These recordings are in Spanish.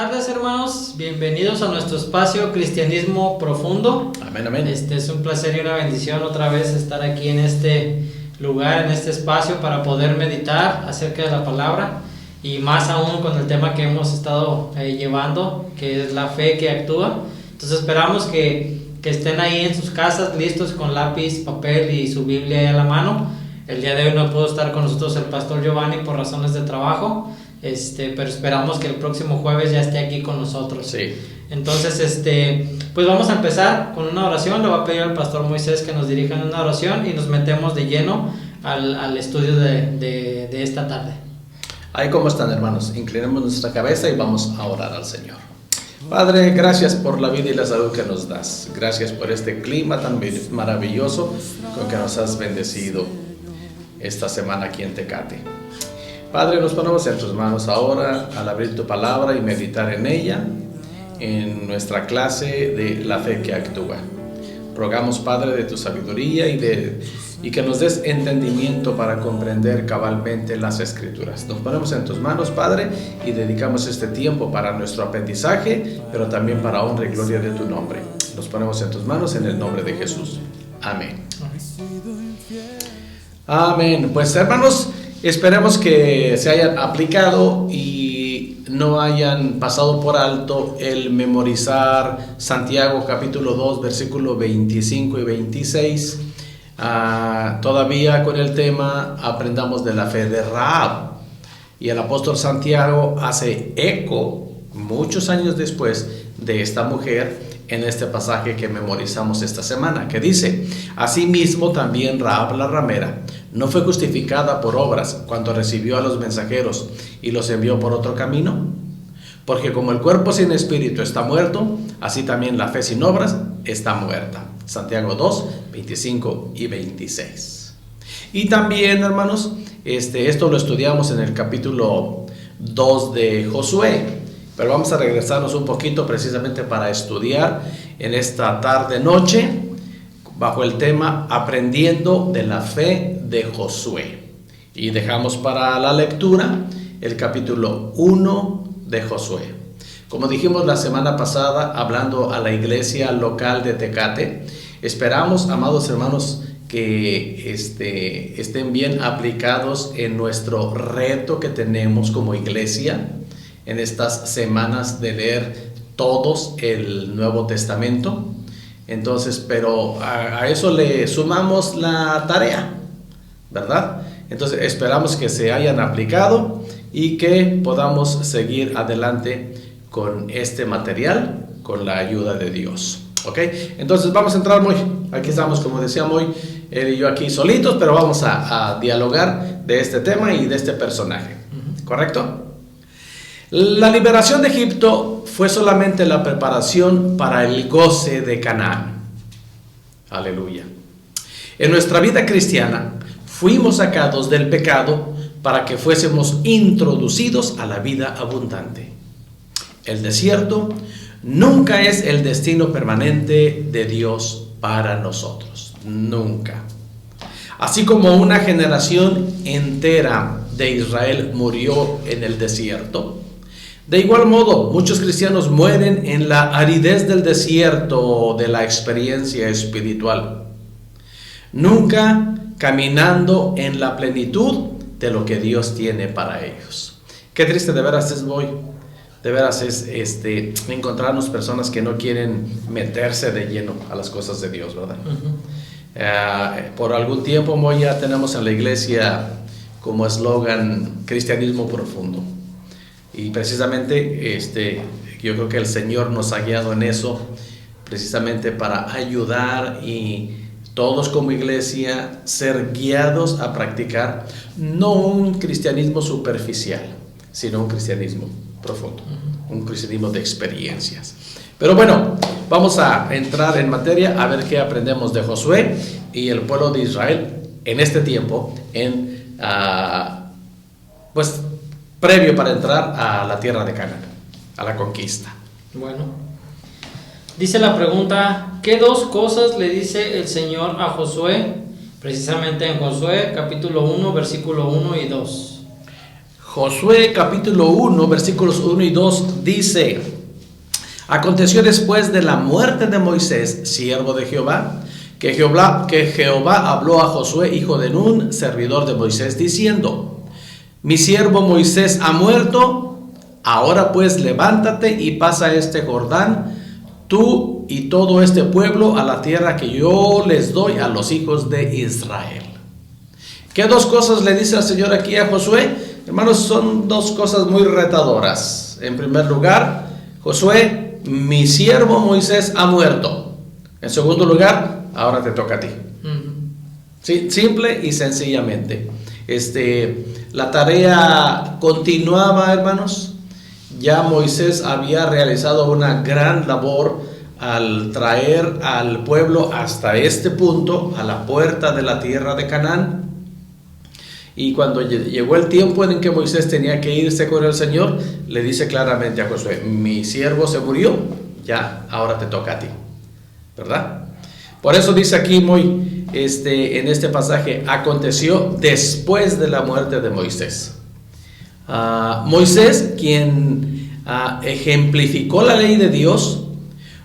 tardes, hermanos. Bienvenidos a nuestro espacio Cristianismo Profundo. Amén, amén. Es un placer y una bendición otra vez estar aquí en este lugar, en este espacio, para poder meditar acerca de la palabra y más aún con el tema que hemos estado llevando, que es la fe que actúa. Entonces esperamos que estén ahí en sus casas listos con lápiz, papel y su Biblia ahí a la mano. El día de hoy no pudo estar con nosotros el pastor Giovanni por razones de trabajo, pero esperamos que el próximo jueves ya esté aquí con nosotros. Sí. Entonces, pues vamos a empezar con una oración. Le voy a pedir al pastor Moisés que nos dirija en una oración y nos metemos de lleno al estudio de esta tarde. Ahí como están, hermanos, inclinemos nuestra cabeza y vamos a orar al Señor. Padre, gracias por la vida y la salud que nos das. Gracias por este clima tan maravilloso con que nos has bendecido esta semana aquí en Tecate. Padre, nos ponemos en tus manos ahora al abrir tu palabra y meditar en ella, en nuestra clase de la fe que actúa. Rogamos, Padre, de tu sabiduría y que nos des entendimiento para comprender cabalmente las Escrituras. Nos ponemos en tus manos, Padre, y dedicamos este tiempo para nuestro aprendizaje, pero también para honra y gloria de tu nombre. Nos ponemos en tus manos en el nombre de Jesús. Amén. Amén. Pues, hermanos, esperemos que se hayan aplicado y no hayan pasado por alto el memorizar Santiago capítulo 2, versículo 25 y 26. Todavía con el tema aprendamos de la fe de Rahab. Y el apóstol Santiago hace eco muchos años después de esta mujer en este pasaje que memorizamos esta semana, que dice: asimismo también Rahab la ramera no fue justificada por obras cuando recibió a los mensajeros y los envió por otro camino, porque como el cuerpo sin espíritu está muerto, así también la fe sin obras está muerta. Santiago 2, 25 y 26. Y también, hermanos, esto lo estudiamos en el capítulo 2 de Josué, pero vamos a regresarnos un poquito precisamente para estudiar en esta tarde-noche bajo el tema Aprendiendo de la fe de Josué. Y dejamos para la lectura el capítulo 1 de Josué. Como dijimos la semana pasada, hablando a la iglesia local de Tecate, esperamos, amados hermanos, que estén bien aplicados en nuestro reto que tenemos como iglesia en estas semanas de leer todos el Nuevo Testamento. Entonces, pero a eso le sumamos la tarea, ¿verdad? Entonces esperamos que se hayan aplicado y que podamos seguir adelante con este material con la ayuda de Dios. ¿Ok? Entonces vamos a entrar aquí estamos, como decía Moy, él y yo aquí solitos, pero vamos a dialogar de este tema y de este personaje. ¿Correcto? La liberación de Egipto fue solamente la preparación para el goce de Canaán. Aleluya. En nuestra vida cristiana fuimos sacados del pecado para que fuésemos introducidos a la vida abundante. El desierto nunca es el destino permanente de Dios para nosotros. Nunca. Así como una generación entera de Israel murió en el desierto, de igual modo muchos cristianos mueren en la aridez del desierto de la experiencia espiritual, nunca caminando en la plenitud de lo que Dios tiene para ellos. Qué triste de veras es encontrarnos personas que no quieren meterse de lleno a las cosas de Dios, ¿verdad? Por algún tiempo ya tenemos en la iglesia como eslogan Cristianismo Profundo, y precisamente yo creo que el Señor nos ha guiado en eso precisamente para ayudar y todos como iglesia ser guiados a practicar no un cristianismo superficial, sino un cristianismo profundo, un cristianismo de experiencias. Pero bueno, vamos a entrar en materia a ver qué aprendemos de Josué y el pueblo de Israel en este tiempo, pues previo para entrar a la tierra de Canaán, a la conquista. Bueno, dice la pregunta: ¿qué dos cosas le dice el Señor a Josué? Precisamente en Josué capítulo 1, versículo 1 y 2. Josué capítulo 1, versículos 1 y 2 dice: aconteció después de la muerte de Moisés, siervo de Jehová, que Jehová habló a Josué, hijo de Nun, servidor de Moisés, diciendo: mi siervo Moisés ha muerto, ahora pues levántate y pasa este Jordán, tú y todo este pueblo, a la tierra que yo les doy a los hijos de Israel. ¿Qué dos cosas le dice el Señor aquí a Josué? Hermanos, son dos cosas muy retadoras. En primer lugar, Josué, mi siervo Moisés ha muerto. En segundo lugar, ahora te toca a ti. Sí, simple y sencillamente. La tarea continuaba, hermanos. Ya Moisés había realizado una gran labor al traer al pueblo hasta este punto, a la puerta de la tierra de Canaán. Y cuando llegó el tiempo en que Moisés tenía que irse con el Señor, le dice claramente a Josué: mi siervo se murió, ya, ahora te toca a ti, ¿verdad? Por eso dice aquí en este pasaje: aconteció después de la muerte de Moisés. Moisés, quien ejemplificó la ley de Dios,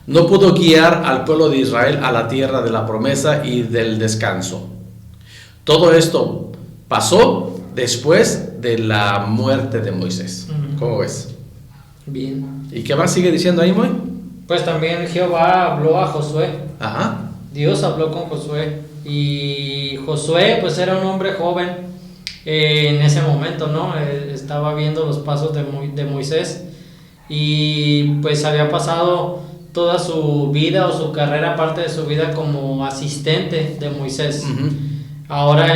no pudo guiar al pueblo de Israel a la tierra de la promesa y del descanso. Todo esto pasó después de la muerte de Moisés. ¿Cómo ves? Bien. ¿Y qué más sigue diciendo ahí, Moy? Pues también Jehová habló a Josué. Ajá. Dios habló con Josué. Y Josué pues era un hombre joven en ese momento, ¿no? Estaba viendo los pasos de Moisés. Y pues había pasado toda su vida o su carrera, parte de su vida, como asistente de Moisés. Ahora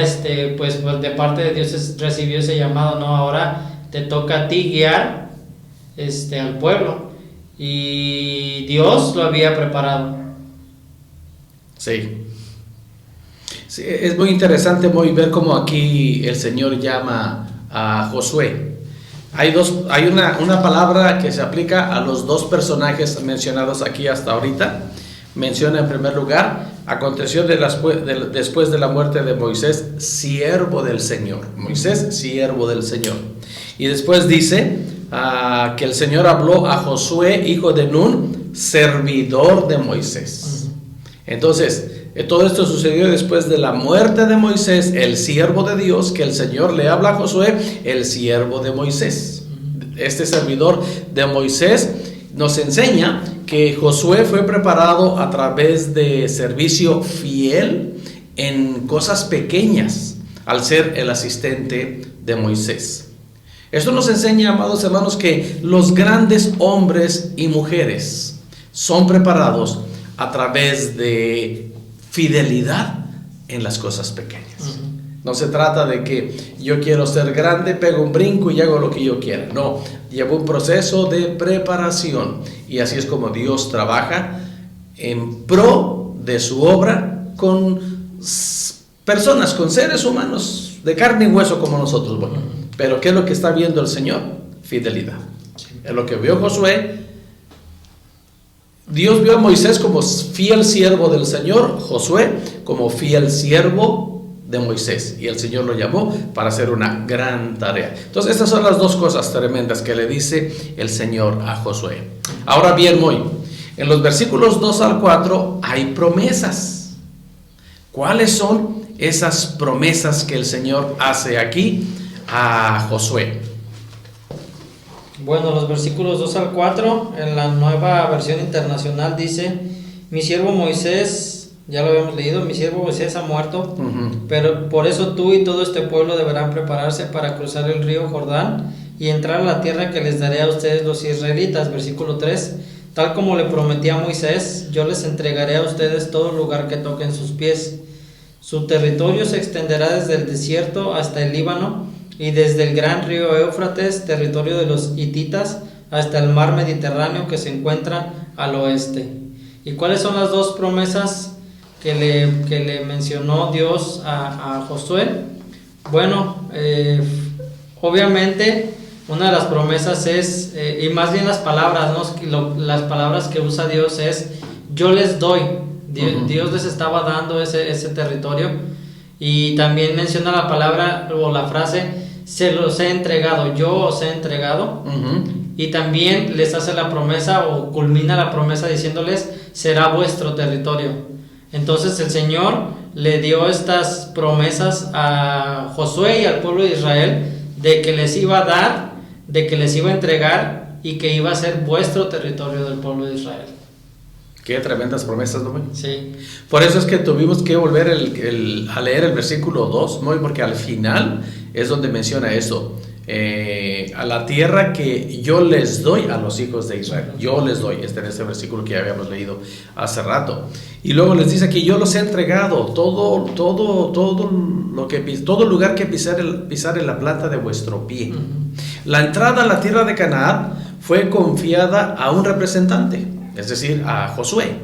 pues de parte de Dios recibió ese llamado, ¿no? Ahora te toca a ti guiar al pueblo, y Dios lo había preparado. Sí, es muy interesante ver cómo aquí el Señor llama a Josué. Hay una palabra que se aplica a los dos personajes mencionados aquí hasta ahorita. Menciona en primer lugar: aconteció después de la muerte de Moisés, siervo del Señor. Moisés, siervo del Señor. Y después dice que el Señor habló a Josué, hijo de Nun, servidor de Moisés. Entonces, todo esto sucedió después de la muerte de Moisés, el siervo de Dios, que el Señor le habla a Josué, el siervo de Moisés. Este servidor de Moisés nos enseña que Josué fue preparado a través de servicio fiel en cosas pequeñas, al ser el asistente de Moisés. Esto nos enseña, amados hermanos, que los grandes hombres y mujeres son preparados a través de fidelidad en las cosas pequeñas. No se trata de que yo quiero ser grande, pego un brinco y hago lo que yo quiera. No, lleva un proceso de preparación, y así es como Dios trabaja en pro de su obra con personas, con seres humanos de carne y hueso como nosotros. Bueno, pero ¿qué es lo que está viendo el Señor? Fidelidad. Es lo que vio Josué. Dios vio a Moisés como fiel siervo del Señor, Josué como fiel siervo de Moisés, y el Señor lo llamó para hacer una gran tarea. Entonces, estas son las dos cosas tremendas que le dice el Señor a Josué. Ahora bien, en los versículos 2 al 4 hay promesas. ¿Cuáles son esas promesas que el Señor hace aquí a Josué? Bueno, los versículos 2 al 4 en la Nueva Versión Internacional dice: mi siervo Moisés, ya lo habíamos leído, mi siervo Moisés ha muerto, pero por eso tú y todo este pueblo deberán prepararse para cruzar el río Jordán y entrar a la tierra que les daré a ustedes los israelitas. Versículo 3: tal como le prometí a Moisés, yo les entregaré a ustedes todo lugar que toquen sus pies. Su territorio se extenderá desde el desierto hasta el Líbano, y desde el gran río Éufrates, territorio de los hititas, hasta el mar Mediterráneo que se encuentra al oeste. ¿Y cuáles son las dos promesas que le mencionó Dios a Josué? Bueno, obviamente una de las promesas es, y más bien las palabras, ¿no? Las palabras que usa Dios es: yo les doy. Dios les estaba dando ese territorio. Y también menciona la palabra o la frase: se los he entregado, yo os he entregado. Y también les hace la promesa o culmina la promesa diciéndoles, será vuestro territorio. Entonces el Señor le dio estas promesas a Josué y al pueblo de Israel de que les iba a dar, de que les iba a entregar y que iba a ser vuestro territorio del pueblo de Israel. Qué tremendas promesas, ¿no? Sí. Por eso es que tuvimos que volver a leer el versículo 2, ¿no? Porque al final es donde menciona eso. A la tierra que yo les doy a los hijos de Israel. Yo les doy, en este versículo que ya habíamos leído hace rato. Y luego les dice que yo los he entregado, todo lugar que pisare la planta de vuestro pie. La entrada a la tierra de Canaán fue confiada a un representante, es decir, a Josué.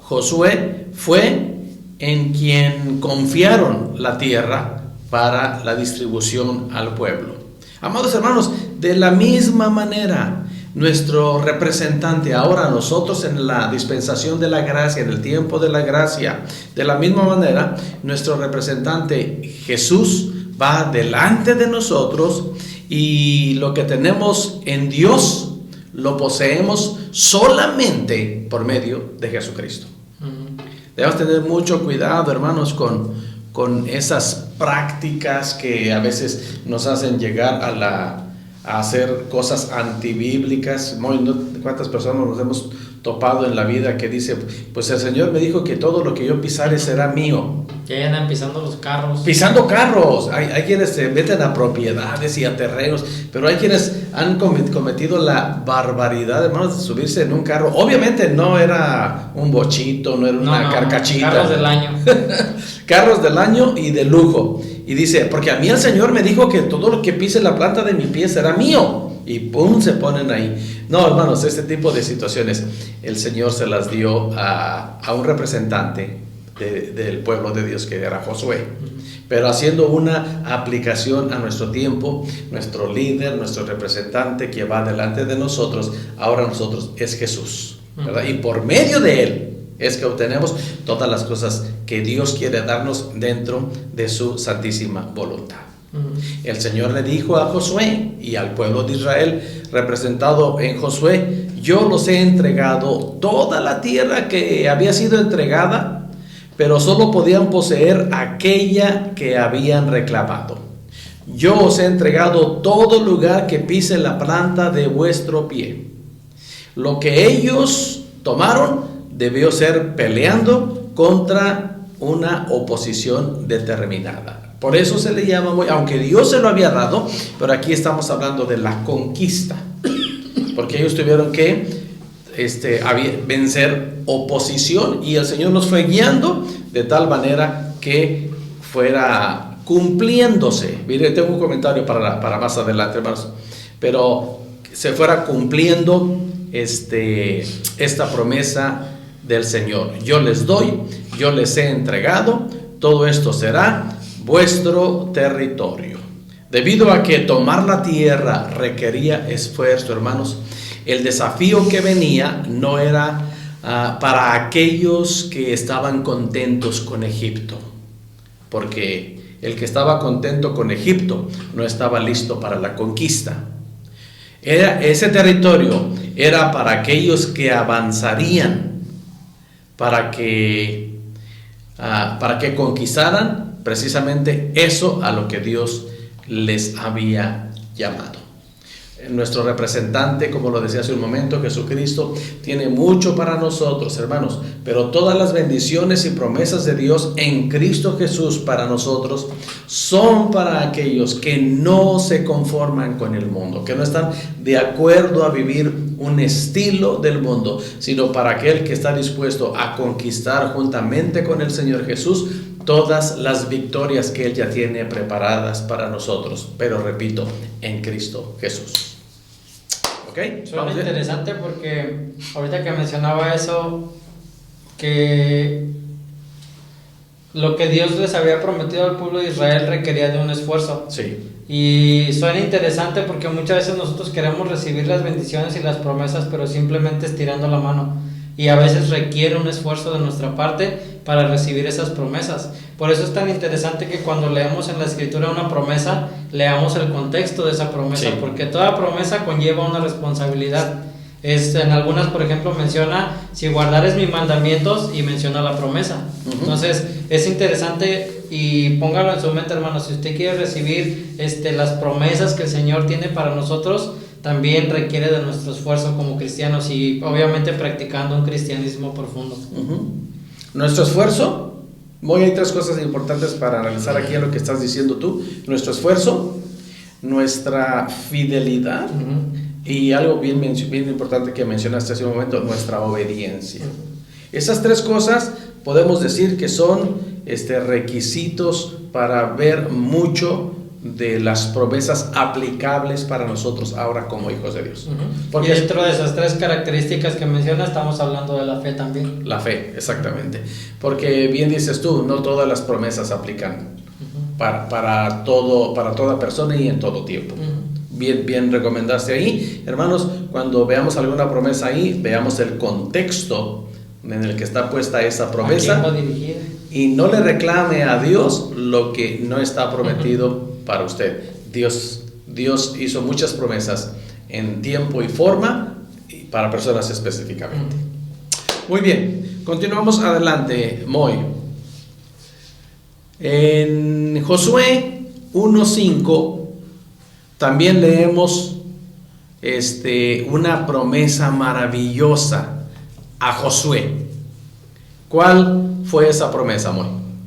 Josué fue en quien confiaron la tierra para la distribución al pueblo. Amados hermanos, de la misma manera, nuestro representante ahora nosotros en la dispensación de la gracia, en el tiempo de la gracia, de la misma manera, nuestro representante Jesús va delante de nosotros y lo que tenemos en Dios lo poseemos solamente por medio de Jesucristo. Debemos tener mucho cuidado, hermanos, con esas prácticas que a veces nos hacen llegar a hacer cosas antibíblicas. ¿Cuántas personas nos hemos topado en la vida que dice, pues el Señor me dijo que todo lo que yo pisare será mío? Que andan pisando los carros. Pisando carros. Hay quienes se meten a propiedades y a terrenos, pero hay quienes han cometido la barbaridad, hermanos, de subirse en un carro. Obviamente no era un bochito, no era una carcachita. Carros del año. Carros del año y de lujo. Y dice, porque a mí el Señor me dijo que todo lo que pise la planta de mi pie será mío. Y pum, se ponen ahí. No, hermanos, este tipo de situaciones el Señor se las dio a un representante del pueblo de Dios, que era Josué. Pero haciendo una aplicación a nuestro tiempo, nuestro líder, nuestro representante que va delante de nosotros, ahora nosotros es Jesús, ¿verdad? Y por medio de Él es que obtenemos todas las cosas que Dios quiere darnos dentro de su santísima voluntad. El Señor le dijo a Josué y al pueblo de Israel, representado en Josué, yo los he entregado toda la tierra que había sido entregada, pero solo podían poseer aquella que habían reclamado. Yo os he entregado todo lugar que pise la planta de vuestro pie. Lo que ellos tomaron debió ser peleando contra una oposición determinada. Por eso se le llama, aunque Dios se lo había dado, pero aquí estamos hablando de la conquista, porque ellos tuvieron que vencer oposición y el Señor los fue guiando de tal manera que fuera cumpliéndose. Mire, tengo un comentario para más adelante, hermanos, pero se fuera cumpliendo esta promesa del Señor. Yo les doy, yo les he entregado, todo esto será vuestro territorio. Debido a que tomar la tierra requería esfuerzo, hermanos, el desafío que venía no era para aquellos que estaban contentos con Egipto, porque el que estaba contento con Egipto no estaba listo para la conquista. Ese territorio era para aquellos que avanzarían, para que conquistaran precisamente eso a lo que Dios les había llamado. Nuestro representante, como lo decía hace un momento, Jesucristo, tiene mucho para nosotros, hermanos, pero todas las bendiciones y promesas de Dios en Cristo Jesús para nosotros son para aquellos que no se conforman con el mundo, que no están de acuerdo a vivir un estilo del mundo, sino para aquel que está dispuesto a conquistar juntamente con el Señor Jesús todas las victorias que Él ya tiene preparadas para nosotros, pero repito, en Cristo Jesús. ¿Ok? Suena interesante porque ahorita que mencionaba eso, que lo que Dios les había prometido al pueblo de Israel requería de un esfuerzo. Sí. Y suena interesante porque muchas veces nosotros queremos recibir las bendiciones y las promesas, pero simplemente estirando la mano. y a veces requiere un esfuerzo de nuestra parte para recibir esas promesas. Por eso es tan interesante que cuando leemos en la Escritura una promesa, leamos el contexto de esa promesa, Sí. porque toda promesa conlleva una responsabilidad. En algunas, por ejemplo, menciona, si guardares mis mandamientos, y menciona la promesa. Entonces, es interesante, y póngalo en su mente, hermano, si usted quiere recibir las promesas que el Señor tiene para nosotros, también requiere de nuestro esfuerzo como cristianos, y obviamente practicando un cristianismo profundo. Nuestro esfuerzo, hay tres cosas importantes para analizar aquí en lo que estás diciendo tú. Nuestro esfuerzo, nuestra fidelidad, y algo bien importante que mencionaste hace un momento, nuestra obediencia. Esas tres cosas podemos decir que son requisitos para ver mucho de las promesas aplicables para nosotros ahora como hijos de Dios. Porque y dentro de esas tres características que menciona, estamos hablando de la fe también. La fe, exactamente. Porque bien dices tú, no todas las promesas aplican para toda persona y en todo tiempo. Bien recomendaste ahí. Hermanos, cuando veamos alguna promesa ahí, veamos el contexto en el que está puesta esa promesa. ¿A quién va dirigida? Y no le reclame a Dios lo que no está prometido para usted. Dios hizo muchas promesas en tiempo y forma y para personas específicamente. Muy bien, continuamos adelante, Moy. En Josué 1:5 también leemos una promesa maravillosa a Josué. ¿Cuál fue esa promesa, Moy?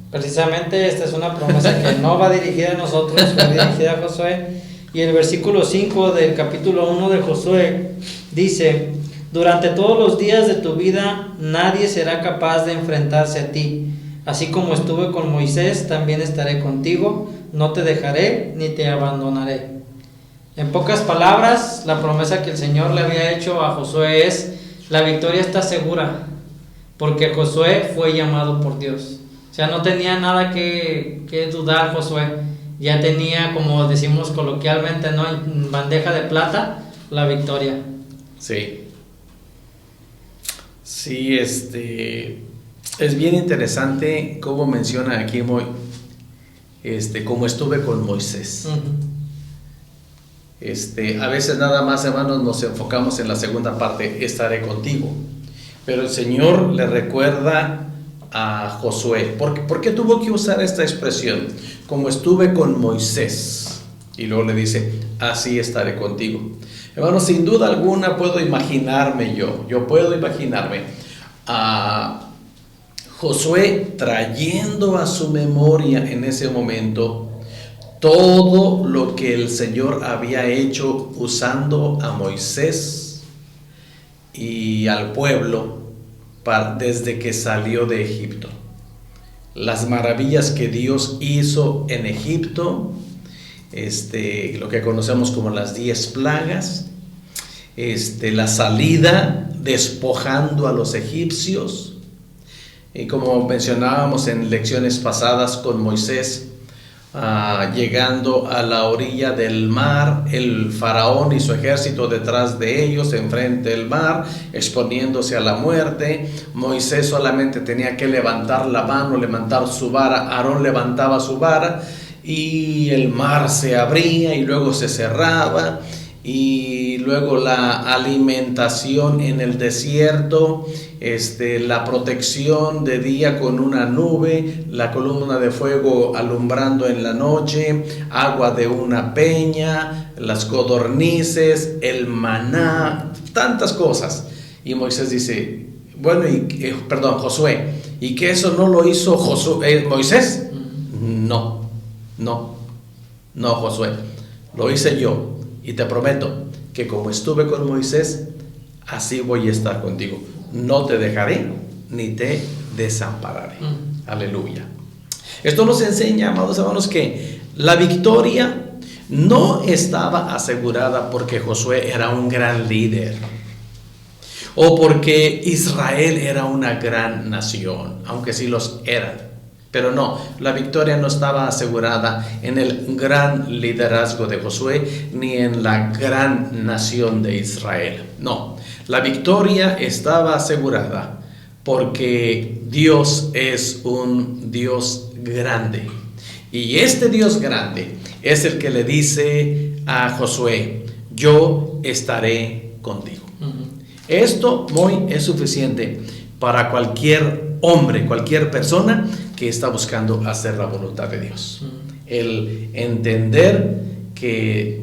Precisamente esta es una promesa que no va dirigida a nosotros, fue dirigida a Josué. Y el versículo 5 del capítulo 1 de Josué dice: durante todos los días de tu vida nadie será capaz de enfrentarse a ti. Así como estuve con Moisés, también estaré contigo, no te dejaré ni te abandonaré. En pocas palabras, la promesa que el Señor le había hecho a Josué es: la victoria está segura, porque Josué fue llamado por Dios. O sea, no tenía nada que dudar Josué. Ya tenía, como decimos coloquialmente, ¿no?, en bandeja de plata, la victoria. Sí. Sí, es bien interesante cómo menciona aquí como estuve con Moisés. A veces nada más, hermanos, nos enfocamos en la segunda parte, estaré contigo. Pero el Señor le recuerda a Josué, ¿por qué tuvo que usar esta expresión? Como estuve con Moisés. Y luego le dice, así estaré contigo. Hermanos, sin duda alguna puedo imaginarme yo puedo imaginarme a Josué trayendo a su memoria en ese momento todo lo que el Señor había hecho usando a Moisés y al pueblo desde que salió de Egipto. Las maravillas que Dios hizo en Egipto, lo que conocemos como las 10 plagas, la salida despojando a los egipcios, y como mencionábamos en lecciones pasadas con Moisés, llegando a la orilla del mar, el faraón y su ejército detrás de ellos, enfrente del mar, exponiéndose a la muerte. Moisés solamente tenía que levantar la mano, levantar su vara. Aarón levantaba su vara y el mar se abría y luego se cerraba. Y luego la alimentación en el desierto, la protección de día con una nube, la columna de fuego alumbrando en la noche, agua de una peña, las codornices, el maná, tantas cosas. Y Moisés dice, Josué, ¿y que eso no lo hizo Moisés? No, Josué, lo hice yo. Y te prometo que como estuve con Moisés, así voy a estar contigo. No te dejaré ni te desampararé. Aleluya. Esto nos enseña, amados hermanos, que la victoria no estaba asegurada porque Josué era un gran líder o porque Israel era una gran nación, aunque sí los eran. Pero no, la victoria no estaba asegurada en el gran liderazgo de Josué ni en la gran nación de Israel. No, la victoria estaba asegurada porque Dios es un Dios grande. Y este Dios grande es el que le dice a Josué: yo estaré contigo. Esto muy es suficiente para cualquier hombre, cualquier persona que está buscando hacer la voluntad de Dios. El entender que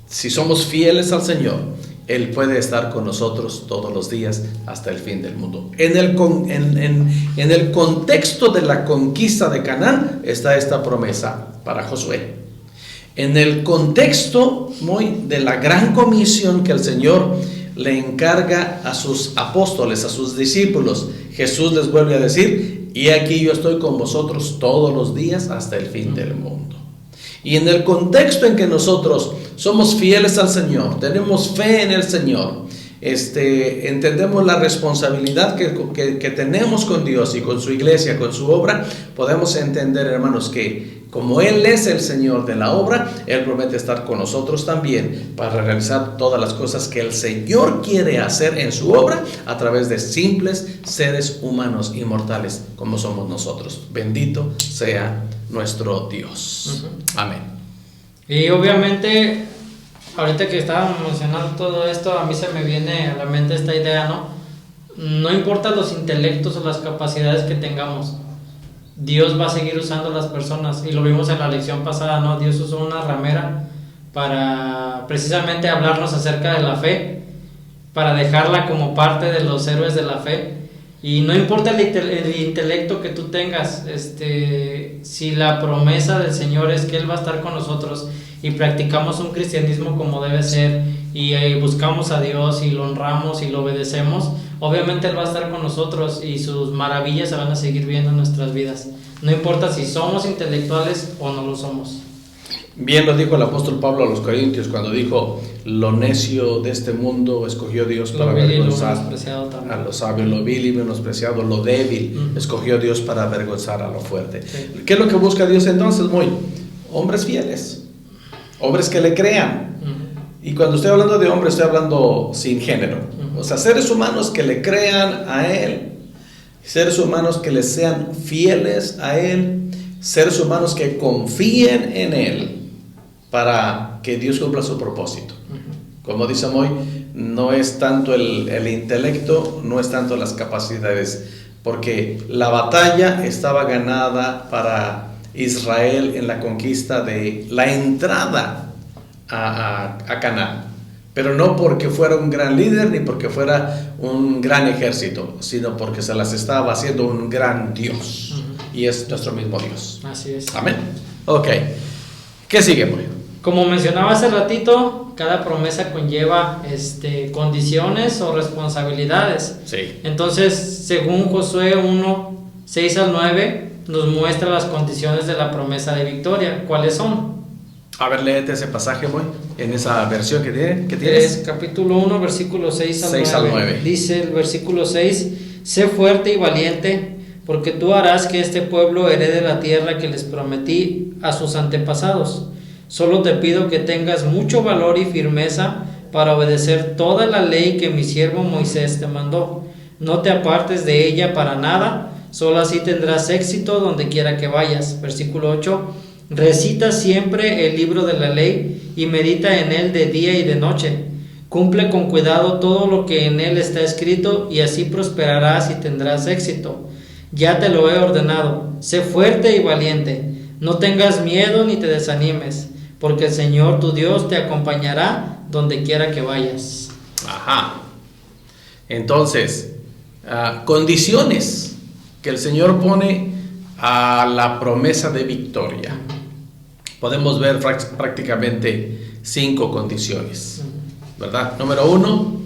si somos fieles al Señor, Él puede estar con nosotros todos los días hasta el fin del mundo. En el contexto de la conquista de Canaán está esta promesa para Josué. En el contexto muy de la gran comisión que el Señor le encarga a sus apóstoles, a sus discípulos, Jesús les vuelve a decir: y aquí yo estoy con vosotros todos los días hasta el fin del mundo. Y en el contexto en que nosotros somos fieles al Señor, tenemos fe en el Señor, entendemos la responsabilidad que tenemos con Dios y con su iglesia, con su obra, podemos entender, hermanos, que como Él es el Señor de la obra, Él promete estar con nosotros también para realizar todas las cosas que el Señor quiere hacer en su obra a través de simples seres humanos inmortales como somos nosotros. Bendito sea nuestro Dios. Amén. Y obviamente, ahorita que estábamos mencionando todo esto, a mí se me viene a la mente esta idea, ¿no? No importa los intelectos o las capacidades que tengamos, Dios va a seguir usando las personas, y lo vimos en la lección pasada, ¿no? Dios usó una ramera para precisamente hablarnos acerca de la fe, para dejarla como parte de los héroes de la fe. Y no importa el intelecto que tú tengas, si la promesa del Señor es que Él va a estar con nosotros y practicamos un cristianismo como debe ser y buscamos a Dios y lo honramos y lo obedecemos, obviamente Él va a estar con nosotros y sus maravillas se van a seguir viendo en nuestras vidas. No importa si somos intelectuales o no lo somos. Bien lo dijo el apóstol Pablo a los Corintios cuando dijo: lo necio de este mundo escogió Dios para avergonzar a lo sabio, lo vil y menospreciado, lo débil, escogió Dios para avergonzar a lo fuerte. Sí. ¿Qué es lo que busca Dios entonces? Hombres fieles, hombres que le crean. Y cuando estoy hablando de hombres, estoy hablando sin género. O sea, seres humanos que le crean a Él, seres humanos que le sean fieles a Él, seres humanos que confíen en Él para que Dios cumpla su propósito. Como dice Moy, no es tanto el intelecto, no es tanto las capacidades, porque la batalla estaba ganada para Israel en la conquista de la entrada a Canaán, pero no porque fuera un gran líder ni porque fuera un gran ejército, sino porque se las estaba haciendo un gran Dios, y es nuestro mismo Dios. Así es. Amén. Ok, ¿qué sigue, Moy? Como mencionaba hace ratito, cada promesa conlleva condiciones o responsabilidades. Sí. Entonces, según Josué 1, 6 al 9, nos muestra las condiciones de la promesa de victoria. ¿Cuáles son? A ver, léete ese pasaje, Moy, en esa versión que tienes. Es capítulo 1, versículo 6 al 9. Dice el versículo 6: sé fuerte y valiente, porque tú harás que este pueblo herede la tierra que les prometí a sus antepasados. Solo te pido que tengas mucho valor y firmeza para obedecer toda la ley que mi siervo Moisés te mandó. No te apartes de ella para nada, solo así tendrás éxito donde quiera que vayas. Versículo 8: recita siempre el libro de la ley y medita en él de día y de noche. Cumple con cuidado todo lo que en él está escrito, y así prosperarás y tendrás éxito. Ya te lo he ordenado. Sé fuerte y valiente. No tengas miedo ni te desanimes, porque el Señor tu Dios te acompañará donde quiera que vayas. Ajá. Entonces, condiciones que el Señor pone a la promesa de victoria. Podemos ver prácticamente 5 condiciones, ¿verdad? Número 1,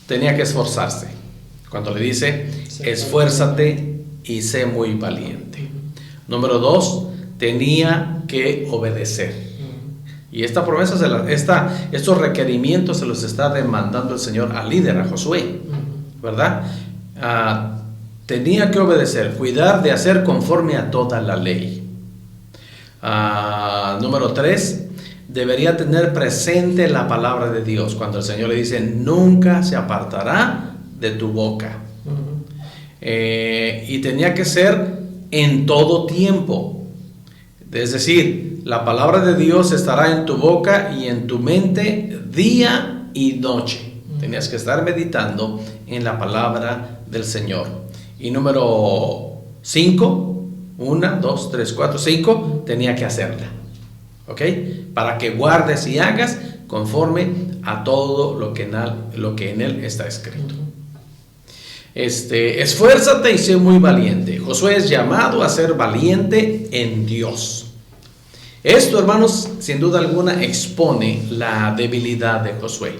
tenía que esforzarse. Cuando le dice, esfuérzate y sé muy valiente. Número 2, tenía que obedecer. Y esta promesa, estos requerimientos se los está demandando el Señor al líder, a Josué, ¿verdad? tenía que obedecer, cuidar de hacer conforme a toda la ley. Número 3, debería tener presente la palabra de Dios. Cuando el Señor le dice, nunca se apartará de tu boca. Y tenía que ser en todo tiempo. Es decir, la palabra de Dios estará en tu boca y en tu mente día y noche. Tenías que estar meditando en la palabra del Señor. Y número 5, 1, 2, 3, 4, 5, tenía que hacerla. ¿Ok? Para que guardes y hagas conforme a todo lo que en él está escrito. Esfuérzate y sé muy valiente. Josué es llamado a ser valiente en Dios. Esto, hermanos, sin duda alguna expone la debilidad de Josué.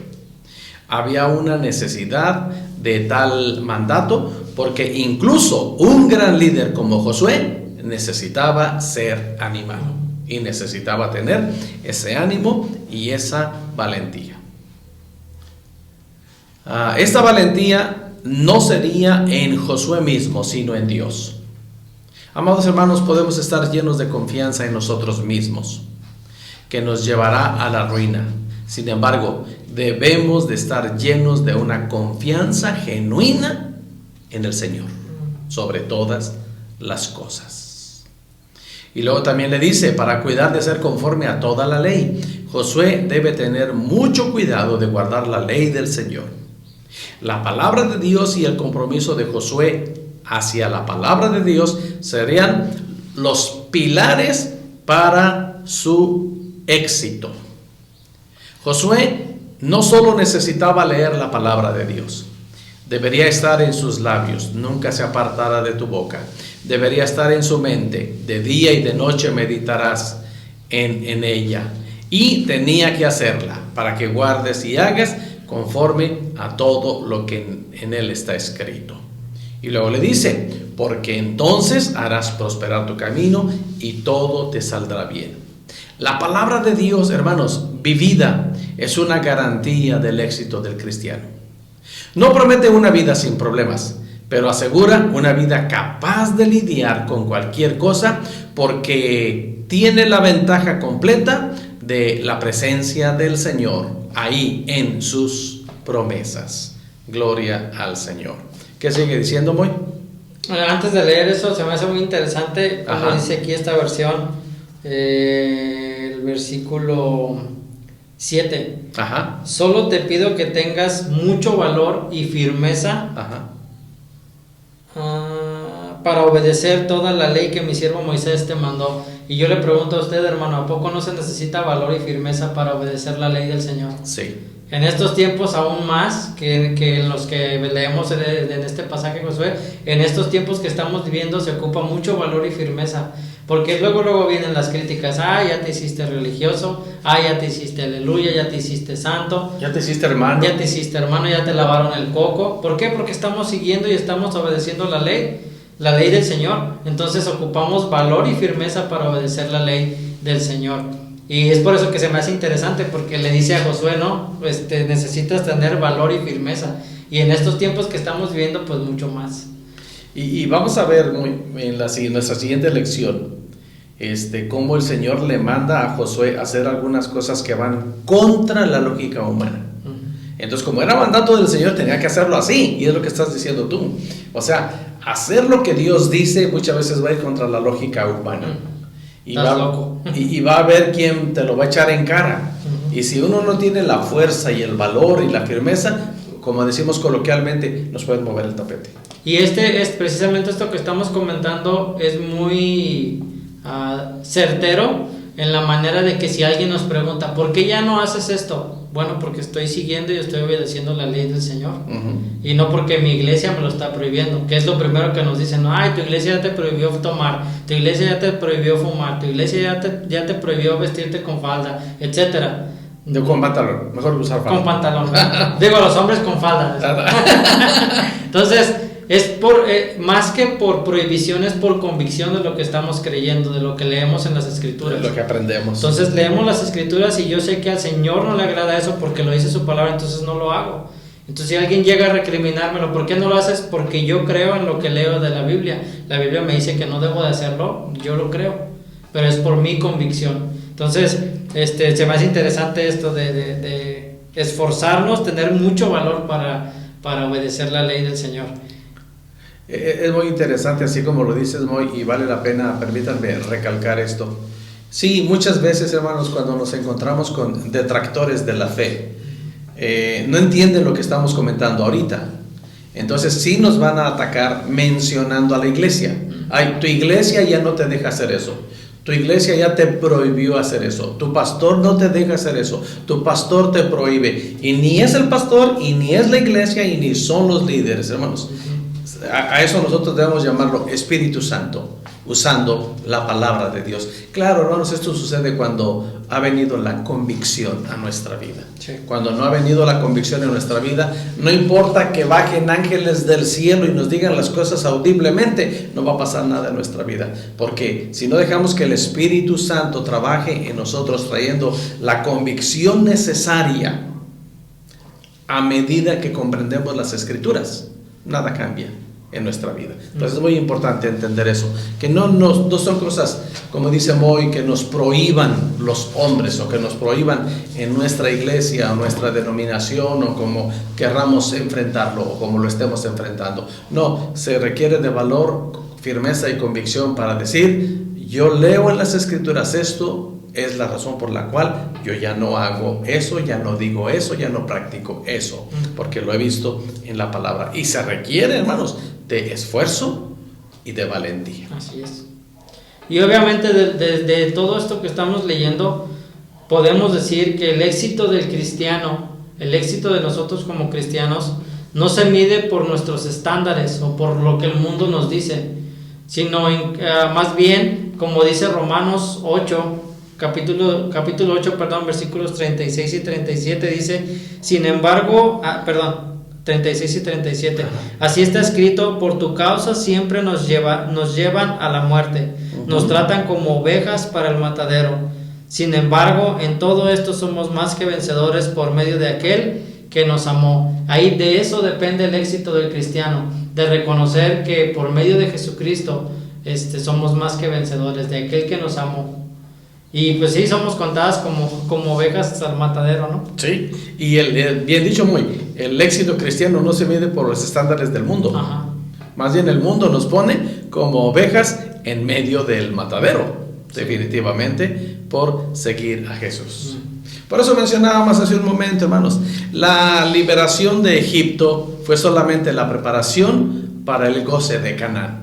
Había una necesidad de tal mandato, porque incluso un gran líder como Josué necesitaba ser animado y necesitaba tener ese ánimo y esa valentía. Esta valentía no sería en Josué mismo, sino en Dios. Amados hermanos, podemos estar llenos de confianza en nosotros mismos, que nos llevará a la ruina. Sin embargo, debemos de estar llenos de una confianza genuina en el Señor, sobre todas las cosas. Y luego también le dice, para cuidar de ser conforme a toda la ley. Josué debe tener mucho cuidado de guardar la ley del Señor. La palabra de Dios y el compromiso de Josué hacia la palabra de Dios serían los pilares para su éxito. Josué no solo necesitaba leer la palabra de Dios, debería estar en sus labios, nunca se apartará de tu boca. Debería estar en su mente, de día y de noche meditarás en ella. Y tenía que hacerla para que guardes y hagas conforme a todo lo que en él está escrito. Y luego le dice, porque entonces harás prosperar tu camino y todo te saldrá bien. La palabra de Dios, hermanos, vivida, es una garantía del éxito del cristiano. No promete una vida sin problemas, pero asegura una vida capaz de lidiar con cualquier cosa, porque tiene la ventaja completa de la presencia del Señor ahí en sus promesas. Gloria al Señor. ¿Qué sigue diciendo, Moy? Antes de leer eso, se me hace muy interesante como dice aquí esta versión, el versículo 7. Ajá. Solo te pido que tengas mucho valor y firmeza para obedecer toda la ley que mi siervo Moisés te mandó. Y yo le pregunto a usted, hermano, ¿a poco no se necesita valor y firmeza para obedecer la ley del Señor? Sí. En estos tiempos aún más que en los que leemos en este pasaje de Josué, en estos tiempos que estamos viviendo se ocupa mucho valor y firmeza, porque luego vienen las críticas. Ya te hiciste religioso, ya te hiciste aleluya, ya te hiciste santo, ya te hiciste hermano, ya te lavaron el coco. ¿Por qué? Porque estamos siguiendo y estamos obedeciendo la ley del Señor. Entonces ocupamos valor y firmeza para obedecer la ley del Señor. Y es por eso que se me hace interesante, porque le dice a Josué, no, necesitas tener valor y firmeza. Y en estos tiempos que estamos viviendo, pues mucho más. Y vamos a ver en nuestra siguiente lección, cómo el Señor le manda a Josué a hacer algunas cosas que van contra la lógica humana. Entonces, como era mandato del Señor, tenía que hacerlo así, y es lo que estás diciendo tú. O sea, hacer lo que Dios dice muchas veces va a ir contra la lógica humana. Y va a haber quien te lo va a echar en cara. Y si uno no tiene la fuerza y el valor y la firmeza, como decimos coloquialmente, nos pueden mover el tapete. Y es precisamente esto que estamos comentando, es muy certero en la manera de que si alguien nos pregunta, ¿por qué ya no haces esto? Bueno, porque estoy siguiendo y estoy obedeciendo la ley del Señor. Y no porque mi iglesia me lo está prohibiendo, que es lo primero que nos dicen. Tu iglesia ya te prohibió tomar, tu iglesia ya te prohibió fumar, tu iglesia ya te prohibió vestirte con falda, etcétera. Con pantalón, mejor usar falda. Con pantalón. Digo, los hombres con falda. Entonces, es más que por prohibición, es por convicción de lo que estamos creyendo, de lo que leemos en las escrituras, de lo que aprendemos. Entonces leemos las escrituras y yo sé que al Señor no le agrada eso porque lo dice su palabra, entonces no lo hago. Entonces si alguien llega a recriminármelo, ¿por qué no lo haces? Porque yo creo en lo que leo de la Biblia. La Biblia me dice que no debo de hacerlo, yo lo creo, pero es por mi convicción. Entonces se me hace interesante esto de esforzarnos, tener mucho valor para obedecer la ley del Señor. Es muy interesante, así como lo dices, Moy, y vale la pena, permítanme recalcar esto. Sí, muchas veces, hermanos, cuando nos encontramos con detractores de la fe, no entienden lo que estamos comentando ahorita. Entonces sí nos van a atacar mencionando a la iglesia. Ay, tu iglesia ya no te deja hacer eso. Tu iglesia ya te prohibió hacer eso. Tu pastor no te deja hacer eso. Tu pastor te prohíbe. Y ni es el pastor, y ni es la iglesia, y ni son los líderes, hermanos. A eso nosotros debemos llamarlo Espíritu Santo, usando la palabra de Dios. Claro, hermanos, esto sucede cuando ha venido la convicción a nuestra vida. Sí. Cuando no ha venido la convicción en nuestra vida, no importa que bajen ángeles del cielo y nos digan las cosas audiblemente, no va a pasar nada en nuestra vida. Porque si no dejamos que el Espíritu Santo trabaje en nosotros, trayendo la convicción necesaria a medida que comprendemos las Escrituras, nada cambia en nuestra vida. Entonces es muy importante entender eso, que no son cosas, como dice Moy, que nos prohíban los hombres o que nos prohíban en nuestra iglesia o nuestra denominación o como querramos enfrentarlo o como lo estemos enfrentando. No, se requiere de valor, firmeza y convicción para decir, yo leo en las Escrituras esto, es la razón por la cual yo ya no hago eso, ya no digo eso, ya no practico eso, porque lo he visto en la palabra. Y se requiere, hermanos, de esfuerzo y de valentía. Así es. Y obviamente de todo esto que estamos leyendo, podemos decir que el éxito del cristiano, el éxito de nosotros como cristianos, no se mide por nuestros estándares o por lo que el mundo nos dice, sino más bien, como dice Romanos 8, capítulo 8, versículos 36 y 37, dice, sin embargo, 36 y 37, así está escrito, por tu causa siempre nos llevan a la muerte, nos tratan como ovejas para el matadero, sin embargo, en todo esto somos más que vencedores por medio de aquel que nos amó. Ahí de eso depende el éxito del cristiano, de reconocer que por medio de Jesucristo somos más que vencedores, de aquel que nos amó. Y pues sí, somos contadas como ovejas al matadero, ¿no? Sí, y bien dicho, el éxito cristiano no se mide por los estándares del mundo. Ajá. Más bien el mundo nos pone como ovejas en medio del matadero, definitivamente, por seguir a Jesús. Por eso mencionábamos hace un momento, hermanos, la liberación de Egipto fue solamente la preparación para el goce de Canaán.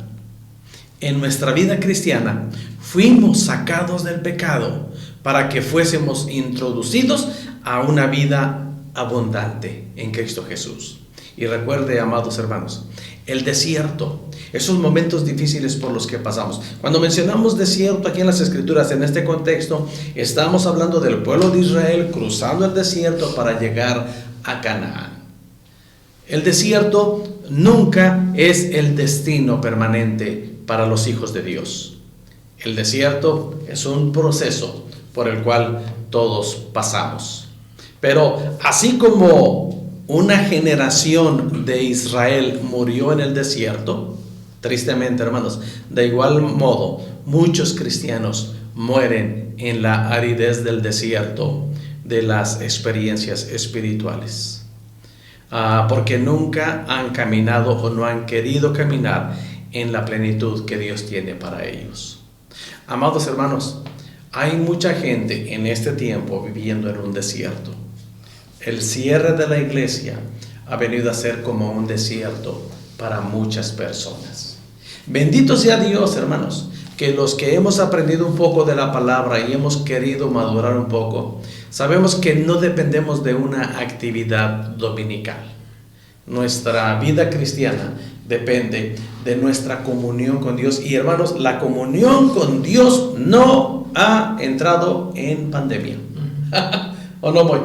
En nuestra vida cristiana fuimos sacados del pecado para que fuésemos introducidos a una vida abundante en Cristo Jesús. Y recuerde, amados hermanos, el desierto, esos momentos difíciles por los que pasamos. Cuando mencionamos desierto aquí en las Escrituras, en este contexto, estamos hablando del pueblo de Israel cruzando el desierto para llegar a Canaán. El desierto nunca es el destino permanente para los hijos de Dios. El desierto es un proceso por el cual todos pasamos. Pero así como una generación de Israel murió en el desierto, tristemente, hermanos, de igual modo, muchos cristianos mueren en la aridez del desierto de las experiencias espirituales. Porque nunca han caminado o no han querido caminar en la plenitud que Dios tiene para ellos. Amados hermanos, hay mucha gente en este tiempo viviendo en un desierto. El cierre de la iglesia ha venido a ser como un desierto para muchas personas. Bendito sea Dios, hermanos, que los que hemos aprendido un poco de la palabra y hemos querido madurar un poco, sabemos que no dependemos de una actividad dominical. Nuestra vida cristiana depende de nuestra comunión con Dios. Y hermanos, la comunión con Dios no ha entrado en pandemia. ¿O no, voy?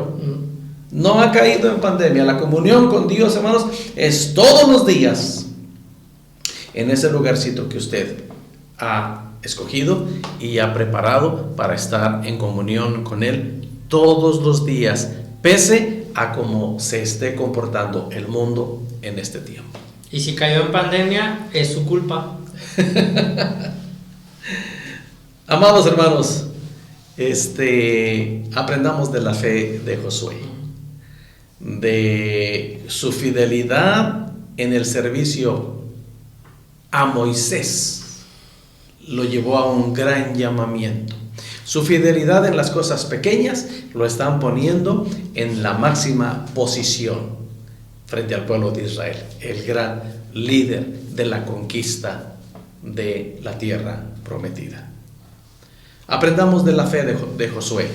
No ha caído en pandemia. La comunión con Dios, hermanos, es todos los días en ese lugarcito que usted ha escogido y ha preparado para estar en comunión con Él todos los días, pese a cómo se esté comportando el mundo en este tiempo. Y si cayó en pandemia, es su culpa. Amados hermanos, aprendamos de la fe de Josué, de su fidelidad en el servicio a Moisés. Lo llevó a un gran llamamiento. Su fidelidad en las cosas pequeñas lo están poniendo en la máxima posición frente al pueblo de Israel, el gran líder de la conquista de la tierra prometida. Aprendamos de la fe de Josué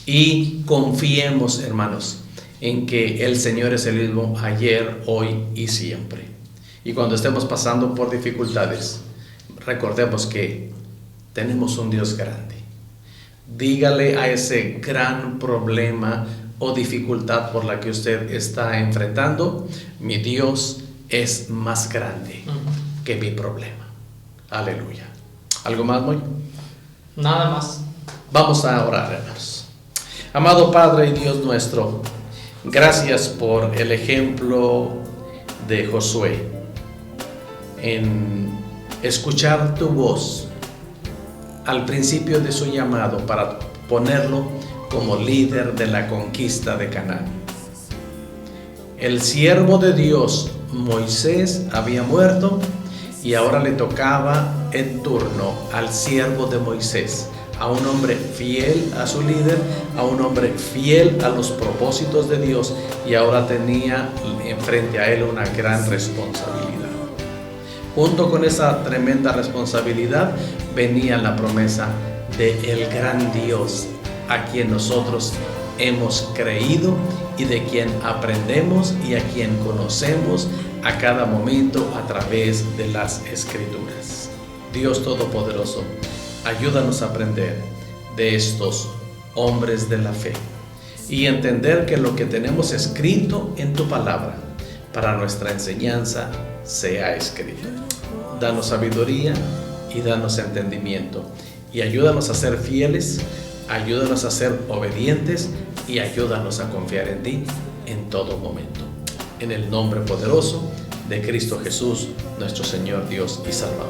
y confiemos, hermanos, en que el Señor es el mismo ayer, hoy y siempre. Y cuando estemos pasando por dificultades, recordemos que tenemos un Dios grande. Dígale a ese gran problema o dificultad por la que usted está enfrentando: mi Dios es más grande que mi problema. Aleluya. ¿Algo más, Moy? Nada más. Vamos a orar, hermanos. Amado Padre y Dios nuestro, gracias por el ejemplo de Josué en escuchar tu voz al principio de su llamado para ponerlo como líder de la conquista de Canaán. El siervo de Dios, Moisés, había muerto y ahora le tocaba en turno al siervo de Moisés, a un hombre fiel a su líder, a un hombre fiel a los propósitos de Dios, y ahora tenía enfrente a él una gran responsabilidad. Junto con esa tremenda responsabilidad venía la promesa de el gran Dios a quien nosotros hemos creído y de quien aprendemos y a quien conocemos a cada momento a través de las Escrituras. Dios Todopoderoso, ayúdanos a aprender de estos hombres de la fe y entender que lo que tenemos escrito en tu palabra para nuestra enseñanza sea escrito. Danos sabiduría y danos entendimiento, y ayúdanos a ser fieles, ayúdanos a ser obedientes y ayúdanos a confiar en ti en todo momento. En el nombre poderoso de Cristo Jesús, nuestro Señor, Dios y Salvador.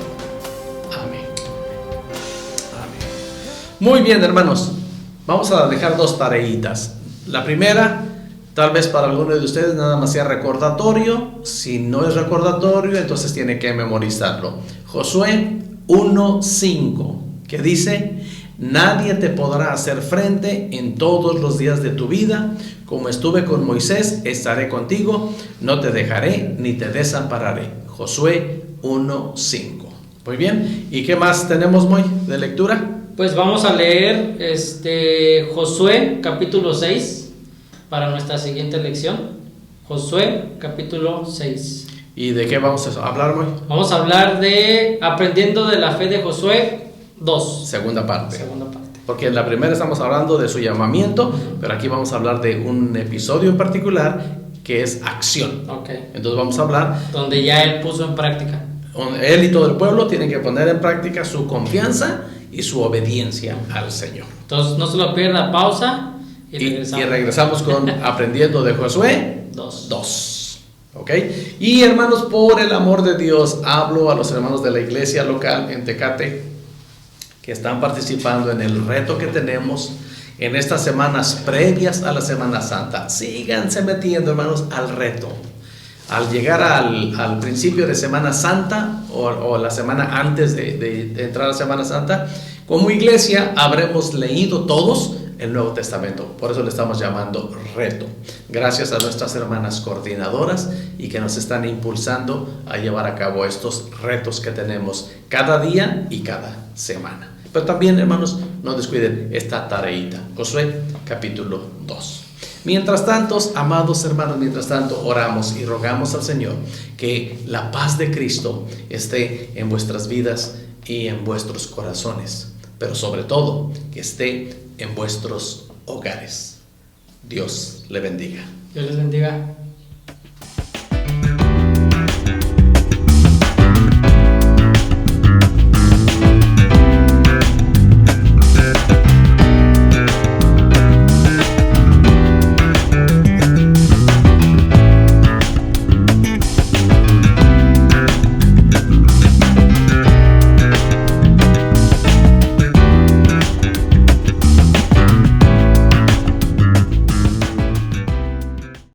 Amén. Amén. Muy bien, hermanos, vamos a dejar dos tareitas. La primera, tal vez para algunos de ustedes nada más sea recordatorio. Si no es recordatorio, entonces tiene que memorizarlo. Josué 1:5, que dice: nadie te podrá hacer frente en todos los días de tu vida. Como estuve con Moisés, estaré contigo, no te dejaré ni te desampararé. Josué 1:5. Muy bien, ¿y qué más tenemos, Moy, de lectura? Pues vamos a leer Josué capítulo 6 para nuestra siguiente lección. Josué capítulo 6. ¿Y de qué vamos a hablar, Moy? Vamos a hablar de aprendiendo de la fe de Josué 2. Segunda parte. Segunda parte. Porque en la primera estamos hablando de su llamamiento, pero aquí vamos a hablar de un episodio en particular que es acción. Okay. Entonces vamos a hablar donde ya él puso en práctica. Él y todo el pueblo tienen que poner en práctica su confianza y su obediencia al Señor. Entonces no se lo pierda, pausa y regresamos. Y regresamos con aprendiendo de Josué 2. ¿Ok? Y hermanos, por el amor de Dios, hablo a los hermanos de la iglesia local en Tecate que están participando en el reto que tenemos en estas semanas previas a la Semana Santa. Síganse metiendo, hermanos, al reto. Al llegar al principio de Semana Santa o la semana antes de entrar a la Semana Santa, como iglesia habremos leído todos el Nuevo Testamento. Por eso le estamos llamando reto. Gracias a nuestras hermanas coordinadoras y que nos están impulsando a llevar a cabo estos retos que tenemos cada día y cada semana. Pero también, hermanos, no descuiden esta tareita. Josué capítulo 2. Mientras tanto, amados hermanos, oramos y rogamos al Señor que la paz de Cristo esté en vuestras vidas y en vuestros corazones, pero sobre todo que esté en vuestros hogares. Dios le bendiga. Dios les bendiga.